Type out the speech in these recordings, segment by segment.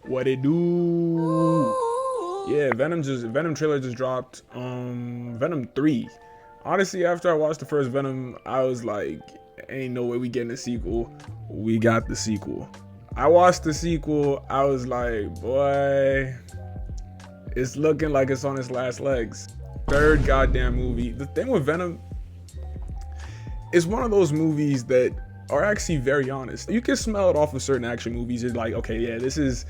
What it do? Yeah, Venom trailer just dropped. Venom 3. Honestly, after I watched the first Venom, I was like, ain't no way we getting a sequel. We got the sequel. I watched the sequel, I was like, boy, it's looking like it's on its last legs. Third goddamn movie. The thing with Venom, it's one of those movies that are actually very honest. You can smell it off of certain action movies. You're like, okay, yeah, this is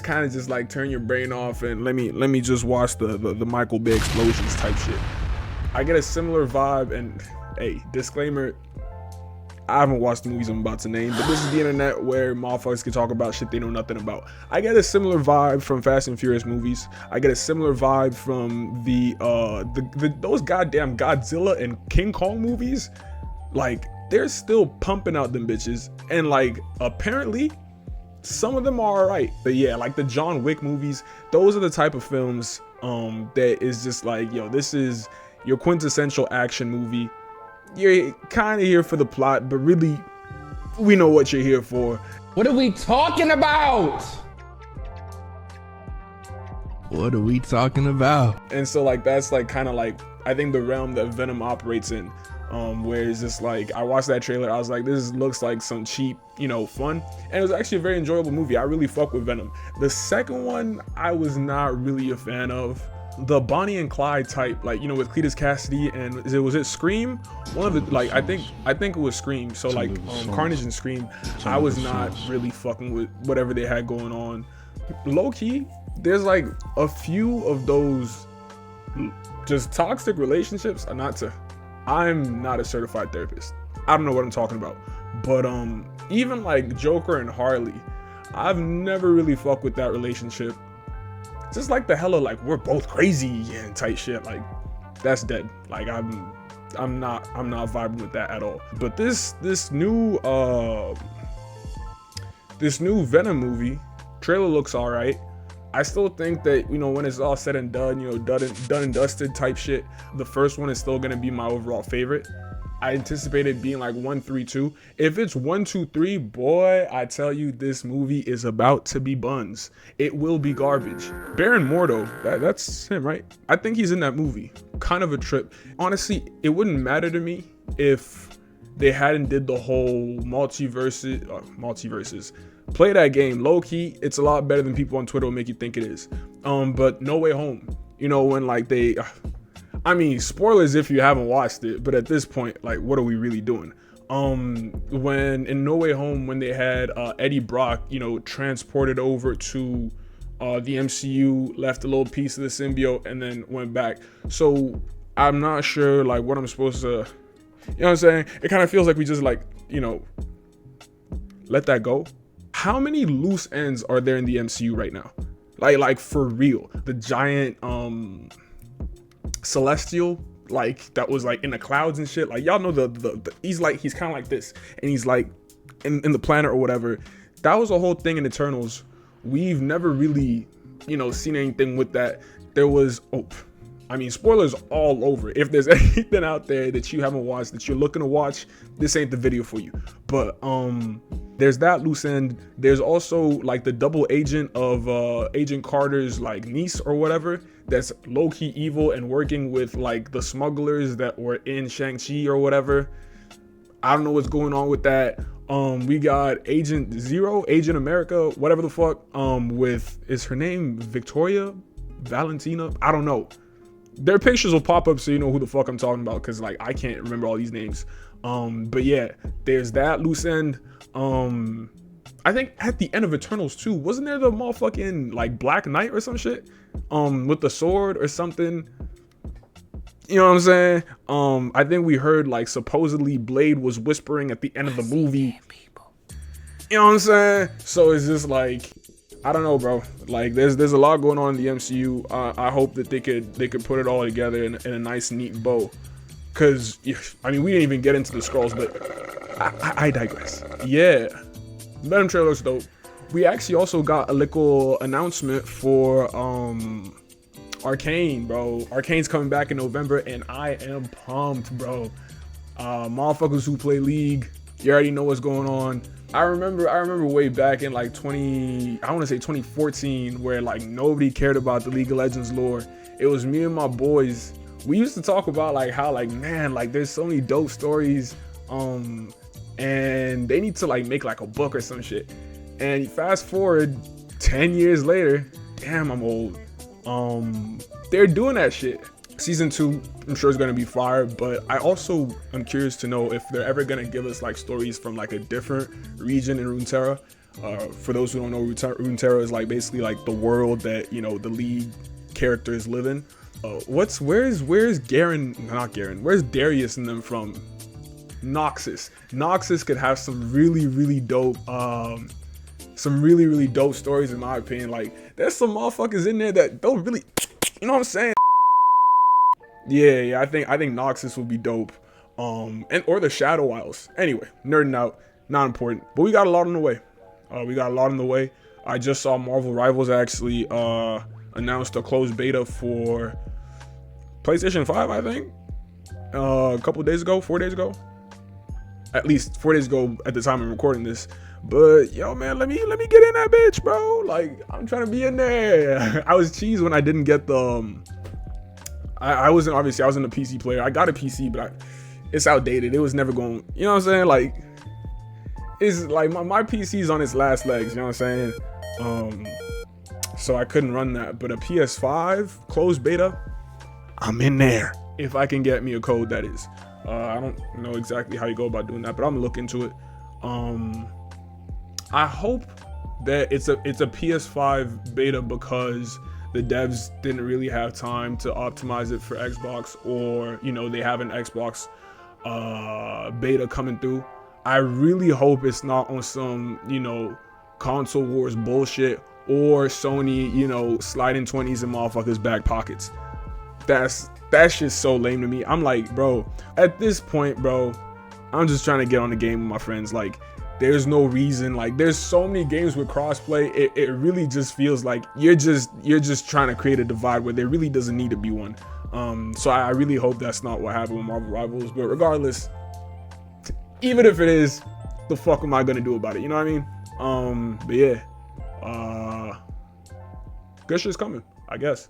kind of just like turn your brain off and let me just watch the Michael Bay explosions type shit. I get a similar vibe, and hey, disclaimer, I haven't watched the movies I'm about to name, but this is the internet where motherfuckers can talk about shit they know nothing about. I get a similar vibe from Fast and Furious movies. I get a similar vibe from those goddamn Godzilla and King Kong movies. Like, they're still pumping out them bitches, and like apparently some of them are alright. But yeah, like the John Wick movies, those are the type of films that is just like, yo, this is your quintessential action movie. You're kind of here for the plot, but really we know what you're here for. What are we talking about? What are we talking about? And so like that's like kind of like I think the realm that Venom operates in. Where it's just like I watched that trailer, I was like, this looks like some cheap, fun, and it was actually a very enjoyable movie. I really fuck with Venom. The second one I was not really a fan of. The Bonnie and Clyde type, like with Cletus Cassidy and was it Scream? One of the like I think it was Scream. So like Carnage and Scream, I was not really fucking with whatever they had going on. Low key, there's like a few of those just toxic relationships. I'm not a certified therapist. I don't know what I'm talking about. But even like Joker and Harley, I've never really fucked with that relationship. Just like the hella like we're both crazy and tight shit. Like that's dead. Like I'm not vibing with that at all. But this new Venom movie trailer looks alright. I still think that, when it's all said and done, done and dusted type shit, the first one is still gonna be my overall favorite. I anticipate it being like 1, 3, 2. If it's 1, 2, 3, boy, I tell you, this movie is about to be buns. It will be garbage. Baron Mordo, that's him, right? I think he's in that movie. Kind of a trip. Honestly, it wouldn't matter to me if they hadn't did the whole multiverses. Play that game. Low key, it's a lot better than people on Twitter will make you think it is. But No Way Home, when like spoilers if you haven't watched it, but at this point, like, what are we really doing? When in No Way Home, when they had Eddie Brock, transported over to the MCU, left a little piece of the symbiote, and then went back. So I'm not sure like what I'm supposed to, you know what I'm saying? It kind of feels like we just like, let that go. How many loose ends are there in the MCU right now? Like for real, the giant Celestial, like that was like in the clouds and shit. Like y'all know he's kind of like this, and he's like in the planet or whatever. That was a whole thing in Eternals. We've never really, seen anything with that. There was spoilers all over. If there's anything out there that you haven't watched that you're looking to watch, this ain't the video for you. But there's that loose end. There's also like the double agent of Agent Carter's like niece or whatever that's low-key evil and working with like the smugglers that were in Shang-Chi or whatever. I don't know what's going on with that. We got Agent Zero, Agent America, whatever the fuck, is her name Victoria Valentina? I don't know. Their pictures will pop up so you know who the fuck I'm talking about, because like I can't remember all these names. But yeah, there's that loose end. I think at the end of Eternals too, wasn't there the motherfucking like Black Knight or some shit? With the sword or something. You know what I'm saying? I think we heard like supposedly Blade was whispering at the end of the movie. You know what I'm saying? So it's just like, I don't know, bro. Like there's a lot going on in the MCU. I hope that they could put it all together in a nice neat bow. Cause we didn't even get into the scrolls, but I digress. Yeah, Venom trailer looks dope. We actually also got a little announcement for Arcane, bro. Arcane's coming back in November, and I am pumped, bro. Motherfuckers who play League, you already know what's going on. I remember way back in like I want to say 2014, where like nobody cared about the League of Legends lore. It was me and my boys. We used to talk about like how like, man, like there's so many dope stories, and they need to like make like a book or some shit. And fast forward 10 years later, damn, I'm old. They're doing that shit. Season 2, I'm sure is gonna be fire, but I also am curious to know if they're ever gonna give us like stories from like a different region in Runeterra. For those who don't know, Runeterra is like basically like the world that, you know, the League characters live in. Where's Garen? Not Garen. Where's Darius and them from? Noxus. Noxus could have some really dope, dope stories in my opinion. Like there's some motherfuckers in there that don't really, you know what I'm saying? Yeah, I think Noxus would be dope. Or the Shadow Isles. Anyway, nerding out, not important. But we got a lot on the way. I just saw Marvel Rivals actually announced a closed beta for PlayStation 5, I think. A couple days ago, 4 days ago. At least 4 days ago at the time I'm recording this. But yo, man, let me get in that bitch, bro. Like I'm trying to be in there. I was cheesed when I didn't get the I was in the PC player. I got a PC, but it's outdated. It was never going, you know what I'm saying? Like, it's like my PC's on its last legs, you know what I'm saying? So I couldn't run that. But a PS5 closed beta, I'm in there. If I can get me a code, that is. I don't know exactly how you go about doing that, but I'm gonna look into it. I hope that it's a PS5 beta because the devs didn't really have time to optimize it for Xbox, or, you know, they have an Xbox beta coming through. I really hope it's not on some, you know, console wars bullshit, or Sony, you know, sliding 20s in motherfuckers' back pockets. That's just so lame to me. I'm like, bro, at this point, bro, I'm just trying to get on the game with my friends. Like, there's no reason. Like, there's so many games with crossplay. It really just feels like you're just trying to create a divide where there really doesn't need to be one. So I really hope that's not what happened with Marvel Rivals. But regardless, even if it is, the fuck am I gonna do about it? You know what I mean? But yeah, good shit's coming, I guess.